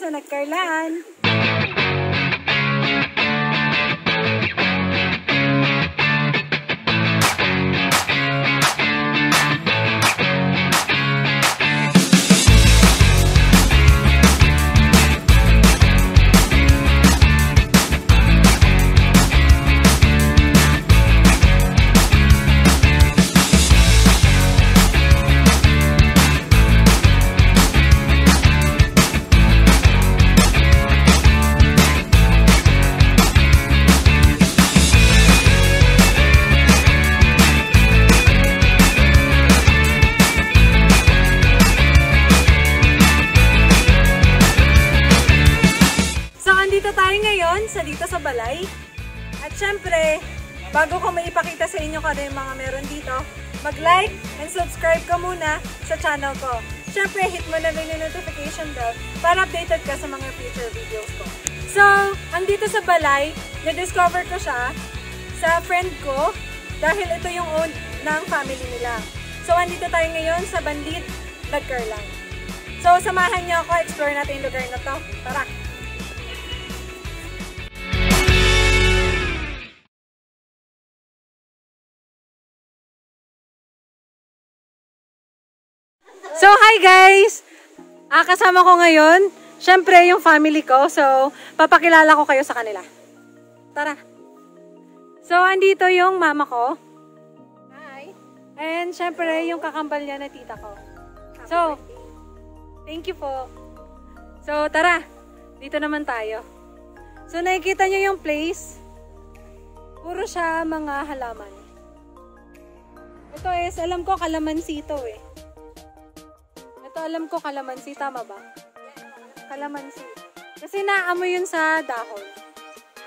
sa Nagkarlan! Dito sa balay. At syempre, bago ko maipakita sa inyo kung ano yung mga meron dito, mag-like and subscribe ka muna sa channel ko. Syempre, hit mo na rin yung notification bell para updated ka sa mga future videos ko. So, andito sa balay, na-discover ko siya sa friend ko dahil ito yung own ng family nila. So, andito tayo ngayon sa Banlit, Nagkarlan. So, samahan niyo ako, explore natin yung lugar na to. Tara! So, hi guys! Kasama ko ngayon, syempre yung family ko. So, papakilala ko kayo sa kanila. Tara! So, andito yung mama ko. Hi! And syempre yung kakambal niya na tita ko. So, thank you po. So, tara! Dito naman tayo. So, nakikita nyo yung place. Puro siya mga halaman. Ito is, alam ko kalamansi ito eh. Ito alam ko kalamansi, tama ba? Kalamansi. Kasi naamoy yun sa dahon.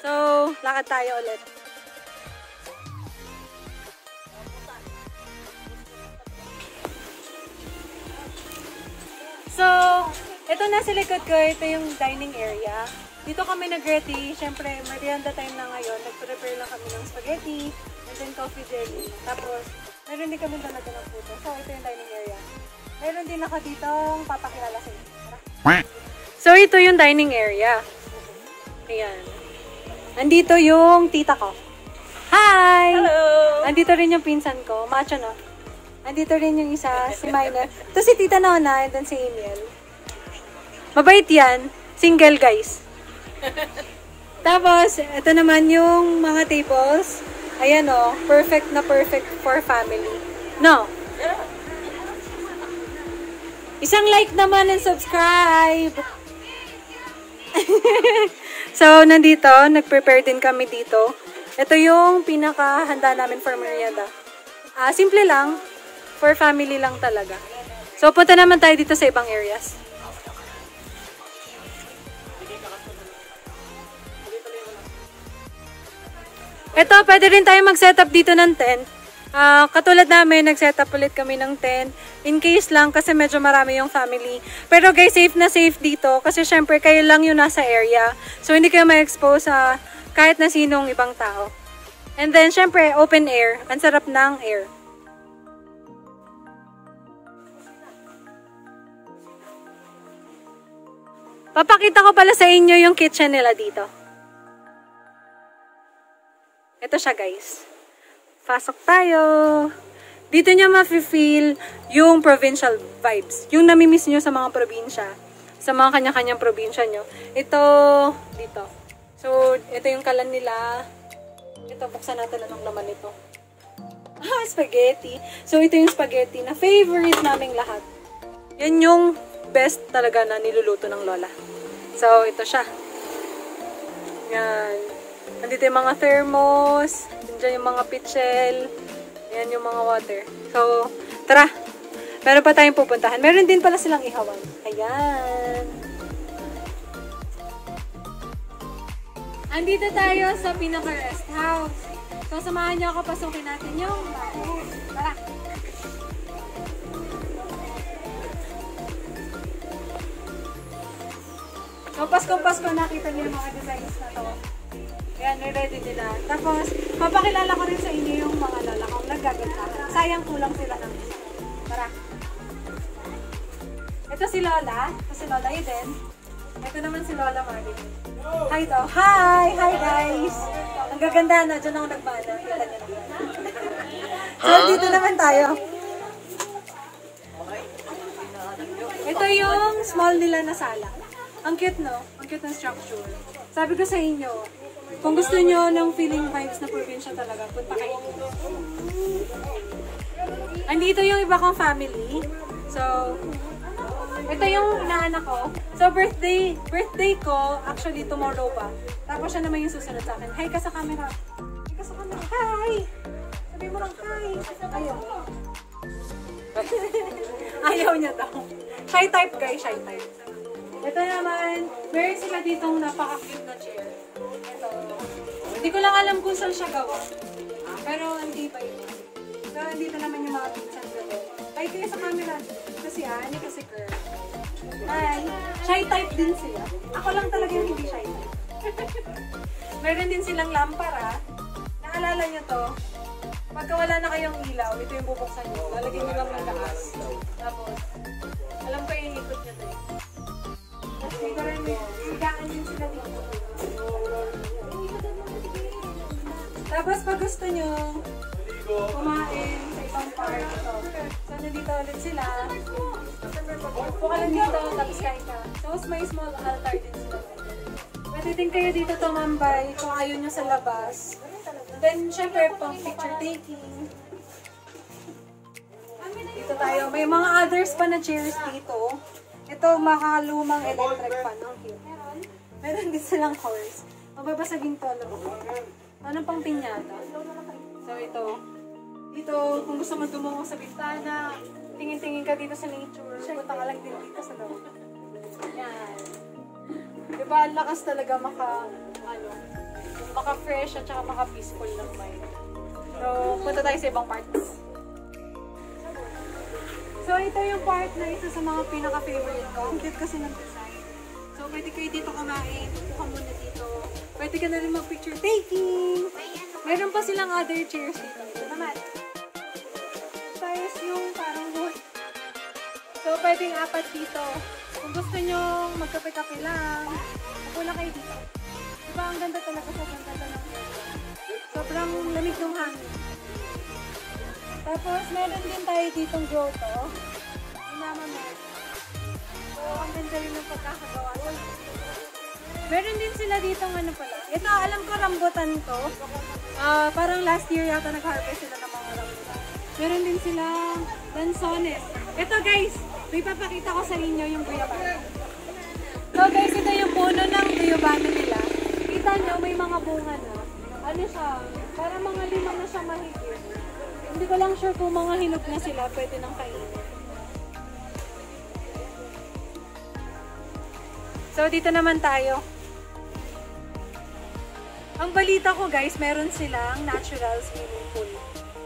So, lakad tayo ulit. So, ito na sa likod ko, ito yung dining area. Dito kami nag-ready. Siyempre, merienda time na ngayon. Nag-prepare lang kami ng spaghetti and then coffee jelly. Tapos, meron din kami talaga ng puto. So, ito yung dining area. Meron din ako ditong papakilala sa inyo. So, ito yung dining area. Ayan. Andito yung tita ko. Hi! Hello! Andito rin yung pinsan ko. Macho, no? Andito rin yung isa, si Minor. Ito si Tita Nona, and then si Emil. Mabait yan. Single, guys. Tapos, ito naman yung mga tables. Ayan, oh. Perfect na perfect for family. No? Isang like naman and subscribe! So, nandito, nag-prepare din kami dito. Ito yung pinakahanda namin for merienda. Simple lang, for family lang talaga. So, punta naman tayo dito sa ibang areas. Ito, pwede rin tayo mag-setup dito ng tent. Katulad namin, nag-setup ulit kami ng tent. In case lang, kasi medyo marami yung family. Pero guys, safe na safe dito. Kasi syempre, kayo lang yung nasa area. So, hindi kayo ma-expose sa kahit na sinong ibang tao. And then, syempre, open air. Ang sarap ng air. Papakita ko pala sa inyo yung kitchen nila dito. Ito siya, guys. Pasok tayo. Dito nyo ma-feel yung provincial vibes. Yung namimiss nyo sa mga probinsya. Sa mga kanya-kanyang probinsya nyo. Ito, dito. So, ito yung kalan nila. Ito, buksan natin anong laman nito. Spaghetti. So, ito yung spaghetti na favorite naming lahat. Yan yung best talaga na niluluto ng lola. So, ito siya. Yan. Nandito yung mga thermos. Diyan yung mga pitchel. Ayan yung mga water. So, tara. Meron pa tayong pupuntahan. Meron din pala silang ihawan. Ayan. Andito tayo sa pinaka-rest house. So, samahan niyo ako. Pasukin natin yung bahay. Tara. So, Pasko nakita niyo yung mga designs na to. Ayan, ready nila. Tapos, papakilala ko rin sa inyo yung mga lola kung naggagantahan. Sayang kulang sila ng isa. Tara. Ito si Lola. Ito si Lola Eden. Ito naman si Lola Mari. Hi daw. Hi! Hi guys! Ang gaganda na. Diyan ako nagmana. Kita niyo naman. So, dito naman tayo. Ito yung small nila na sala. Ang cute, no? Ang cute ng structure. Sabi ko sa inyo, kung gusto nyo ng feeling vibes na probinsya talaga, punta kayo. Andito yung iba kong family. So, ito yung inaanak ko. So, birthday ko, actually tomorrow pa. Tapos siya naman yung susunod sa akin. Hi ka sa camera. Hi ka sa camera. Hi! Sabi mo lang, hi! Ayaw. Ayaw niya daw. Shy type guys, shy type. Ito naman, meron sila ditong napaka-cute na chair. Ito. Hindi ko lang alam kung saan siya gawa. Pero hindi pa yun. So, dito naman yung mga pinsan ko. Hi kayo sa camera. Kasi Annie, kasi Kerr. Hi. Shy type din sila. Ako lang talaga yung hindi shy type. Meron din silang lampara. Naalala nyo to? Pagka wala na kayong ilaw, ito yung bubuksan nyo. Lalagyan nyo lang ng lakas. Tapos, alam ko yung ikot nyo to eh. Tapos dito rin may sigaan din sila dito. Tapos pag gusto nyo kumain sa ibang part ito. So, nandito ulit sila. Upo ka lang dito, tapos kain ka. Tapos may small altar din sila. Pwede din kayo dito tumambay kung ayaw nyo sa labas. Then, syempre, pang picture taking. Dito tayo. May mga others pa na chairs dito. Ito, makalumang electric fan. Ang cute. Meron din silang horse. Mababasaging to. Anong pang pinyata? So, ito. Dito, kung gusto mo dumungo sa bintana, tingin-tingin ka dito sa nature. Punta ka lang din dito sa loob. Yan. Diba, ang lakas talaga maka-fresh at saka maka-peaceful ng mind. So, punta tayo sa ibang parts. So, ito yung part na isa sa mga pinaka-favorite ko. Ang cute kasi ng design. So, pwede kayo dito kumain. Puka muna dito. Pwede ka na rin mag-picture taking. Meron pa silang other chairs dito. Ito naman. Tapos yung parang wood. So, pwedeng apat dito. Kung gusto nyo magkape-kape lang, upo lang kayo dito. Diba, ang ganda talaga sa ganda ng sobrang lamig ng hangin. Tapos, meron din tayo ditong grotto. Inamaman. So, ang ganda rin ng pagkakagawa. Meron din sila ditong ano pala. Ito, alam ko rambutan to. Parang last year yata nag-harvest sila ng mga rambutan. Meron din silang lansones. Ito guys, may papakita ko sa inyo yung guyabano. So guys, ito yung puno ng guyabano nila. Kita nyo, may mga bunga na. Ano siya? Parang mga 5 na siya mahigit. Hindi ko lang sure kung mga hinog na sila, pwede nang kainin. So, dito naman tayo. Ang balita ko guys, meron silang natural swimming pool.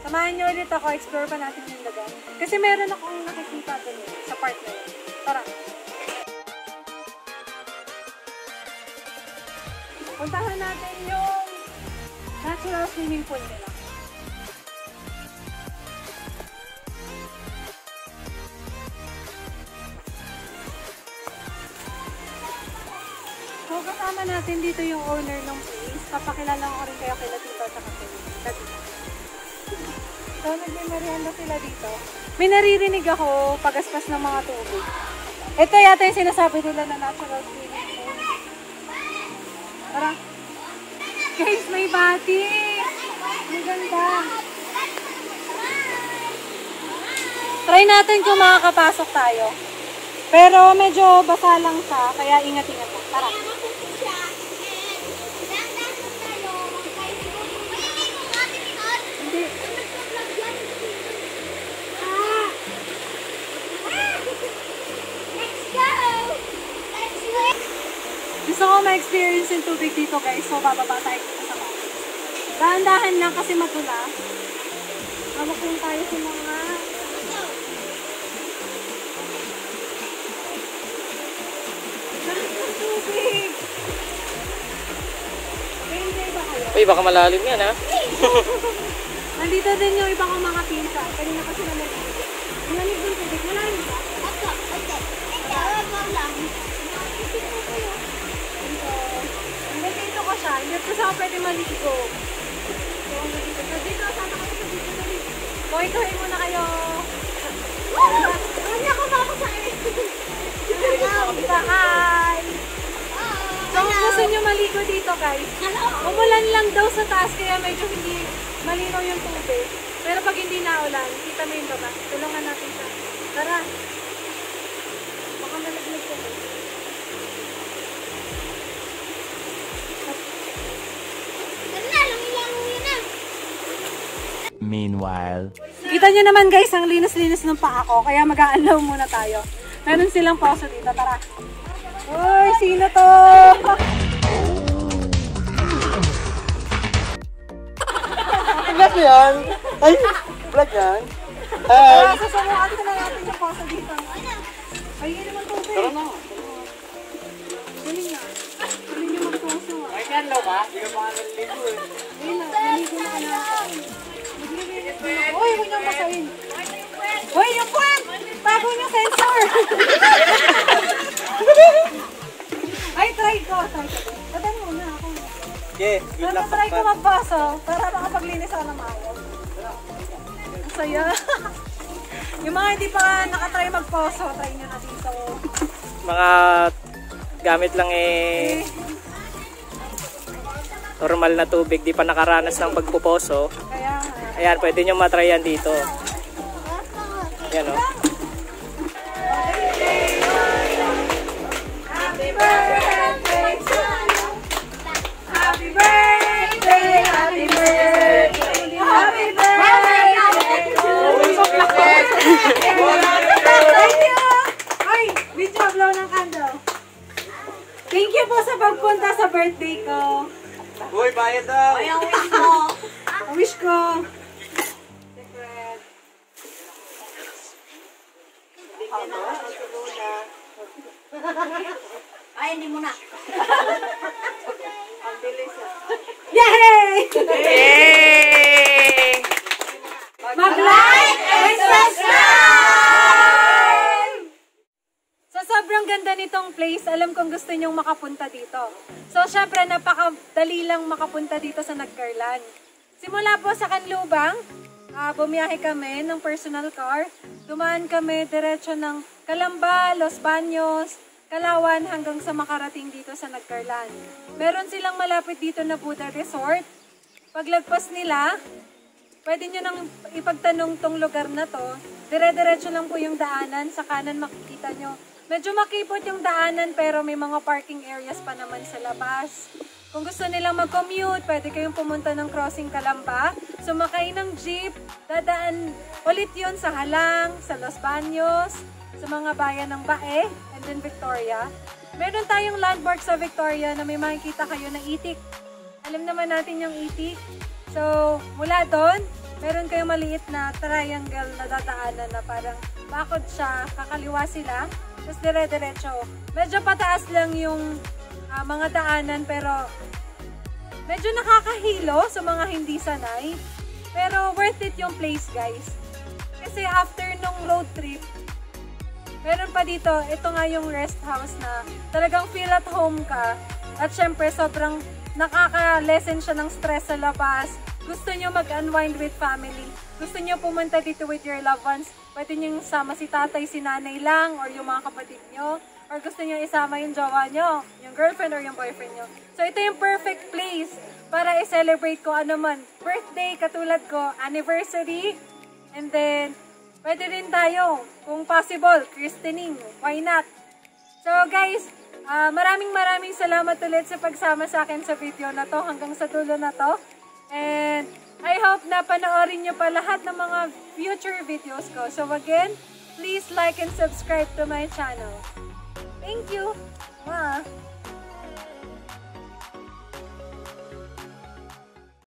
Samahan nyo ulit ako, explore pa natin yung dagat. Kasi meron akong nakikita doon sa part na yun. Tara! Puntahan natin yung natural swimming pool nila. So, kasama natin dito yung owner ng place. Papakilala ko rin kayo kila Tito at kay Tita. So, nagme-merienda sila dito. May naririnig ako pagaspas ng mga tubig. Ito yata yung sinasabi nila na natural swimming pool. Tara. Guys, may bati! Ang ganda! Try natin kung makakapasok tayo. Pero medyo basa lang siya, kaya ingat-ingat lang. Tara. Hindi. Gusto ko ma-experience yung tubig dito guys, so bababa tayo dito sa mga. Dahan-dahan lang kasi matula. Mabukong tayo sa mga tubig. Enjoy ba kayo? Uy, baka malalim yan ha. Nandito din yung iba kong mga pinsa. Kanina pa sila nag-tubig. Malamig ng tubig. Malalim ba? Opo. Dito ko siya. Hindi ko siya pwede maligo. So, dito, sana kami sa dito. Kawin muna kayo. Huwag niya kumako sa akin. Hi! So, kung gusto nyo maligo dito, guys, umulan lang daw sa taas, kaya medyo hindi malinaw yung tubig. Pero pag hindi naulan, kita mo yung baba. Tulungan natin siya. Tara! Baka nalaglag ko. Meanwhile, Kita nyo naman guys, ang linis-linis ng paa ko, kaya mag-aalaw muna tayo. Meron silang poso dito, tara. Uy, sino to? Vlog yan! Ay! Vlog yan! Tara, susubukan ko na natin yung poso dito. Ayun naman tubig. Tara na. Galing nga. Galing nyo mag-poso. Ay, kanlo ka? Hindi ka pa naliligo eh. Ayun na, naligo na kaya ako. Uy, huwag niyong masahin. Uy, yung puwet! Bago niyong sensor! Ay, try ko. Tatan muna ako. Okay, good luck. Try ko magbaso para makapaglinis ako ng maayos. Ang saya. Yung mga hindi pa nakatry magposo, try nyo na dito. Mga gamit lang normal na tubig, di pa nakaranas ng pagpuposo. Kaya Ayan, pwede nyo matry yan dito. Ayan o. Happy birthday to you. Happy birthday, happy birthday, happy birthday to you. Thank you. Ay, video blow ng candle. Thank you po sa pagpunta sa birthday ko. Uy, bayad daw! Ay, ang wish mo. Ang wish ko. Secret. Ay, hindi mo na. Yay! Yay! Mag-like and subscribe! So, sobrang ganda nitong place. Alam kong gusto nyong makapunta dito. So, syempre, napakadali lang makapunta dito sa Nagcarlan. Simula po sa Canlubang, bumiyahe kami ng personal car. Dumaan kami diretso ng Calamba, Los Baños, Kalawan hanggang sa makarating dito sa Nagcarlan. Meron silang malapit dito na Buddha Resort. Paglagpas nila, pwede nyo nang ipagtanong tong lugar na to. Dire-diretso lang po yung daanan. Sa kanan makikita nyo. Medyo makipot yung daanan pero may mga parking areas pa naman sa labas. Kung gusto nilang mag-commute, pwede kayong pumunta ng Crossing Calamba. Sumakay ng jeep, dadaan ulit yun sa Halang, sa Los Baños, sa mga bayan ng Bae, and then Victoria. Meron tayong landmark sa Victoria na may makikita kayo na itik. Alam naman natin yung itik. So, mula doon, meron kayong maliit na triangle na dadaanan na parang bakod siya, kakaliwa sila, tapos dire-diretso. Medyo pataas lang yung mga daanan pero medyo nakakahilo sa mga hindi sanay. Pero worth it yung place, guys. Kasi after nung road trip, meron pa dito, ito nga yung rest house na talagang feel at home ka. At syempre, sobrang nakaka-lessen siya ng stress sa labas. Gusto nyo mag-unwind with family. Gusto nyo pumunta dito with your loved ones. Pwede nyo sama si tatay, si nanay lang, or yung mga kapatid nyo. Or gusto nyo isama yung jowa nyo, yung girlfriend or yung boyfriend nyo. So, ito yung perfect place para i-celebrate ko ano man. Birthday, katulad ko, anniversary, and then, pwede rin tayo, kung possible, christening. Why not? So, guys, maraming salamat ulit sa pagsama sa akin sa video na to, hanggang sa dulo na to. And, I hope na panoorin nyo pa lahat ng mga future videos ko. So, again, please like and subscribe to my channel. Thank you! Mwah!